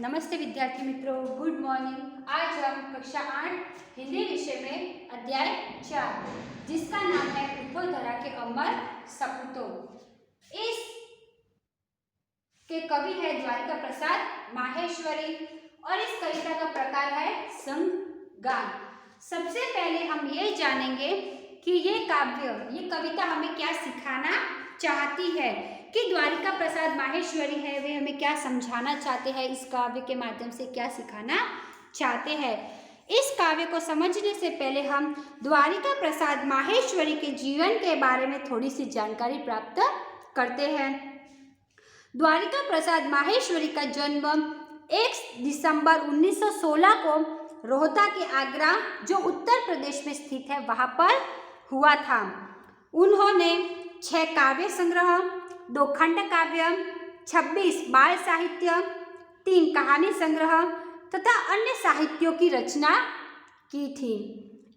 नमस्ते विद्यार्थी मित्रों, गुड मॉर्निंग। आज हम कक्षा 8 हिंदी विषय में अध्याय 4 जिसका नाम है उठो धरा के अमर सपूतों। इस के कवि है द्वारिका प्रसाद माहेश्वरी और इस कविता का प्रकार है संगान। सबसे पहले हम ये जानेंगे कि ये कविता हमें क्या सिखाना चाहती है, कि द्वारिका प्रसाद माहेश्वरी है वे हमें क्या समझाना चाहते हैं, इस काव्य के माध्यम से क्या सिखाना चाहते हैं। इस काव्य को समझने से पहले हम द्वारिका प्रसाद माहेश्वरी के जीवन के बारे में थोड़ी सी जानकारी प्राप्त करते हैं। द्वारिका प्रसाद माहेश्वरी का जन्म 1 दिसंबर 1916 को रोहता के आगरा, जो उत्तर प्रदेश में स्थित है, वहां पर हुआ था। उन्होंने 6 काव्य संग्रह, 2 खंड काव्य, 26 बाल साहित्य, 3 कहानी संग्रह तथा अन्य साहित्यों की रचना की थी।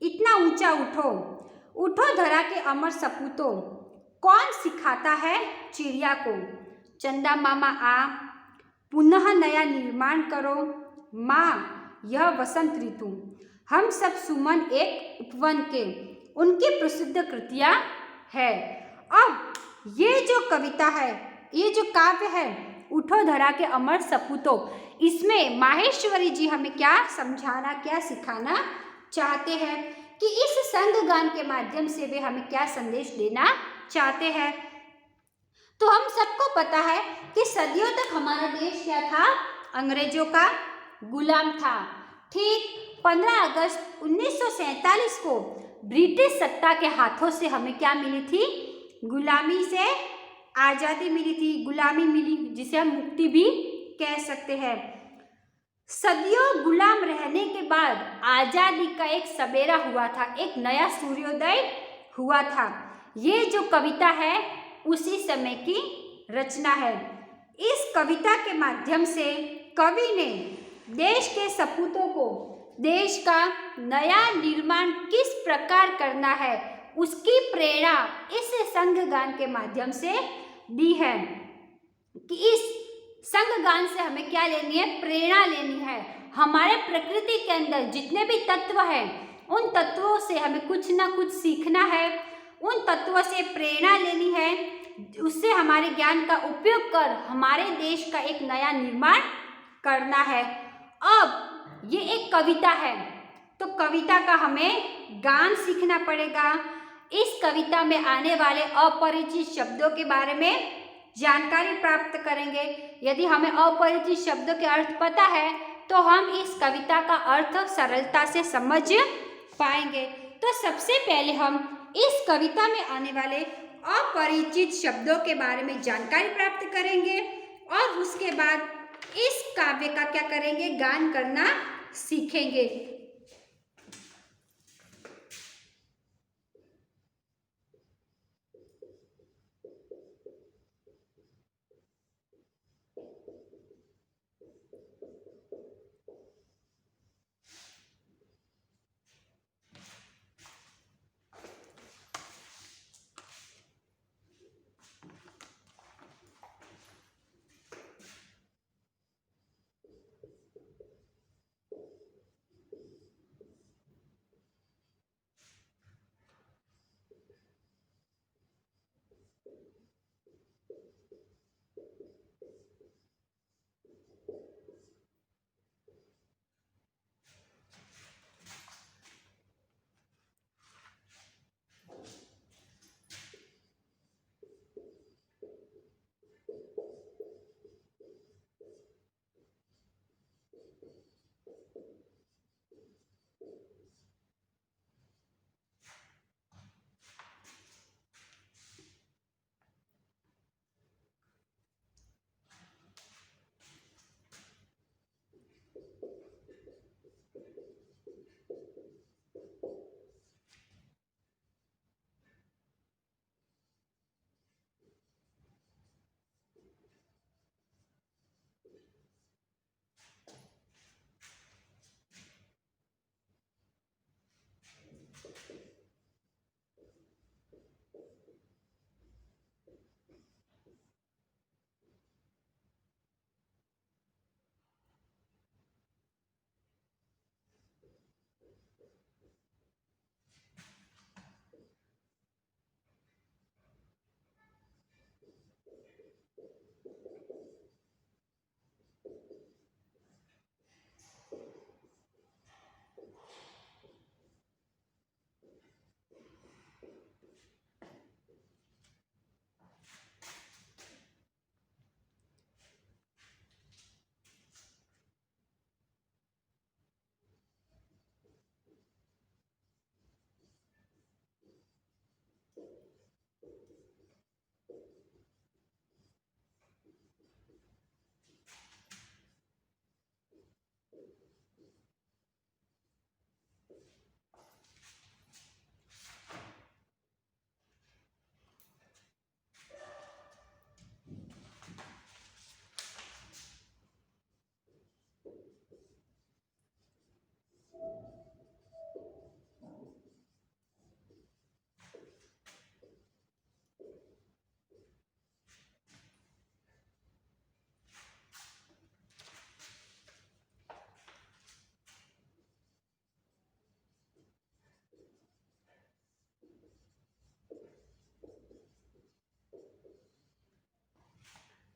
इतना ऊंचा उठो, उठो धरा के अमर सपूतों, कौन सिखाता है चिड़िया को, चंदा मामा आ, पुनः नया निर्माण करो, माँ यह वसंत ऋतु, हम सब सुमन एक उपवन के, उनकी प्रसिद्ध कृतियां है। अब ये जो कविता है, ये जो काव्य है उठो धरा के अमर सपूतों, इसमें माहेश्वरी जी हमें क्या समझाना, क्या सिखाना चाहते हैं, कि इस संगगान के माध्यम से वे हमें क्या संदेश देना चाहते हैं। तो हम सबको पता है कि सदियों तक हमारा देश क्या था, अंग्रेजों का गुलाम था। ठीक 15 अगस्त 1947 को ब्रिटिश सत्ता के हाथों से हमें क्या मिली थी, गुलामी से आज़ादी मिली थी, गुलामी मिली, जिसे हम मुक्ति भी कह सकते हैं। सदियों गुलाम रहने के बाद आज़ादी का एक सवेरा हुआ था, एक नया सूर्योदय हुआ था। ये जो कविता है उसी समय की रचना है। इस कविता के माध्यम से कवि ने देश के सपूतों को देश का नया निर्माण किस प्रकार करना है, उसकी प्रेरणा इस संगगान के माध्यम से दी है, कि इस संगगान से हमें क्या लेनी है, प्रेरणा लेनी है। हमारे प्रकृति के अंदर जितने भी तत्व हैं, उन तत्वों से हमें कुछ ना कुछ सीखना है, उन तत्वों से प्रेरणा लेनी है, उससे हमारे ज्ञान का उपयोग कर हमारे देश का एक नया निर्माण करना है। अब ये एक कविता है, तो कविता का हमें गान सीखना पड़ेगा। इस कविता में आने वाले अपरिचित शब्दों के बारे में जानकारी प्राप्त करेंगे। यदि हमें अपरिचित शब्दों के अर्थ पता है तो हम इस कविता का अर्थ सरलता से समझ पाएंगे। तो सबसे पहले हम इस कविता में आने वाले अपरिचित शब्दों के बारे में जानकारी प्राप्त करेंगे और उसके बाद इस काव्य का क्या करेंगे, गान करना सीखेंगे।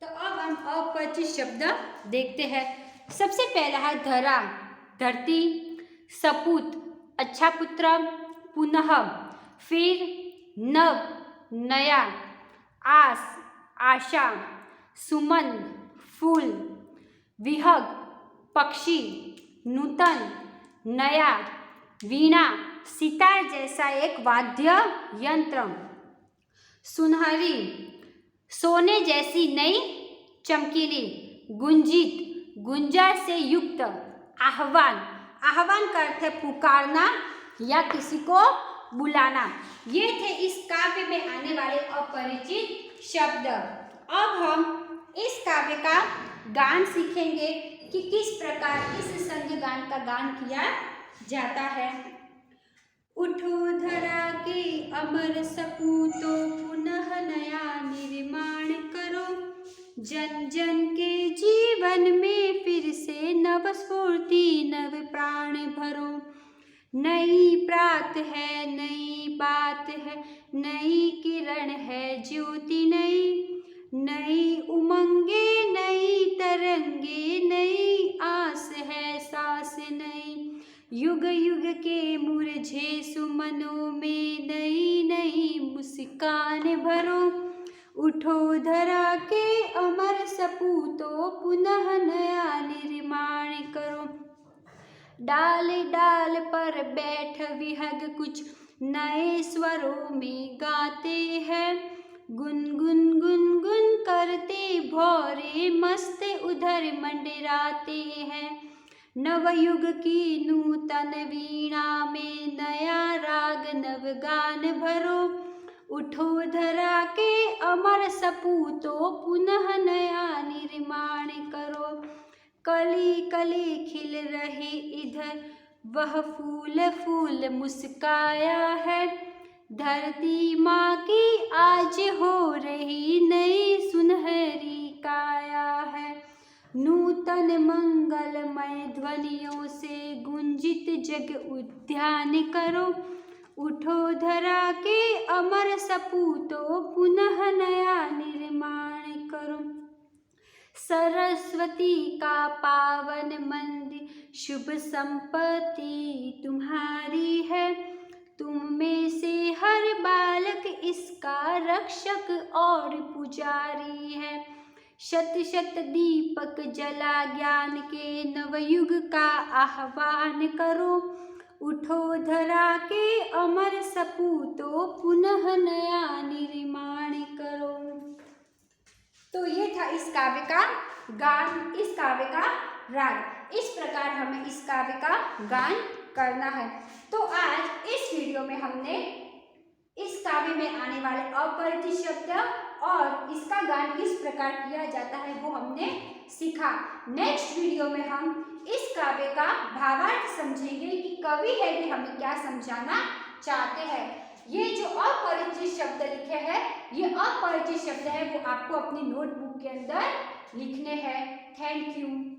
तो अब हम अपरिचित शब्द देखते हैं। सबसे पहला है धरा, धरती, सपूत, अच्छा पुत्र, पुनः, फिर, नव, नया, आस, आशा, सुमन, फूल, विहग, पक्षी, नूतन, नया, वीणा, सितार जैसा एक वाद्य यंत्र, सुनहरी, सोने जैसी नई चमकीली, गुंजित, गुंजा से युक्त, आह्वान, आह्वान का अर्थ है पुकारना या किसी को बुलाना। ये थे इस काव्य में आने वाले अपरिचित शब्द। अब हम इस काव्य का गान सीखेंगे कि किस प्रकार इस संध्य गान का गान किया जाता है। उठो धरा के अमर सपूतो, पुनः नया निर्माण करो, जन जन के जीवन में फिर से नव स्फूर्ति नव प्राण भरो। नई प्रात है, नई बात है, नई किरण है, ज्योति नई, नई उमंगे, नई तरंगे, नई आस है, सांस नई, युग युग के मुरझे सुमनों में नई नई मुस्कान भरो। उठो धरा के अमर सपूतो, पुनः नया निर्माण करो। डाल डाल पर बैठ विहग कुछ नए स्वरों में गाते हैं, गुनगुन गुनगुन करते भौरे मस्त उधर मंडराते हैं। नवयुग की नूतन वीणा में नया राग नव गान भरो। उठो धरा के अमर सपूतो, पुनः नया निर्माण करो। कली कली खिल रही इधर, वह फूल फूल मुस्काया है, धरती माँ की आज हो रही नई सुनहरी काया है। नूतन मंगलमय ध्वनियों से गुंजित जग उद्यान करो। उठो धरा के अमर सपूतो, पुनः नया निर्माण करो। सरस्वती का पावन मंदिर, शुभ संपत्ति तुम्हारी है, तुम में से हर बालक इसका रक्षक और पुजारी है। शत शत दीपक जला ज्ञान के, नवयुग का आह्वान करो। उठो धरा के अमर सपूतो, पुनः नया निर्माण करो। तो ये था इस काव्य का गान, इस काव्य का राग। इस प्रकार हमें इस काव्य का गान करना है। तो आज इस वीडियो में हमने इस काव्य में आने वाले अपरिचित शब्द और इसका गान किस प्रकार किया जाता है वो हमने सीखा। नेक्स्ट वीडियो में हम इस काव्य का भावार्थ समझेंगे कि कवि है कि हमें क्या समझाना चाहते हैं। ये जो अपरिचित शब्द लिखे हैं, ये अपरिचित शब्द है वो आपको अपनी नोटबुक के अंदर लिखने हैं। Thank you.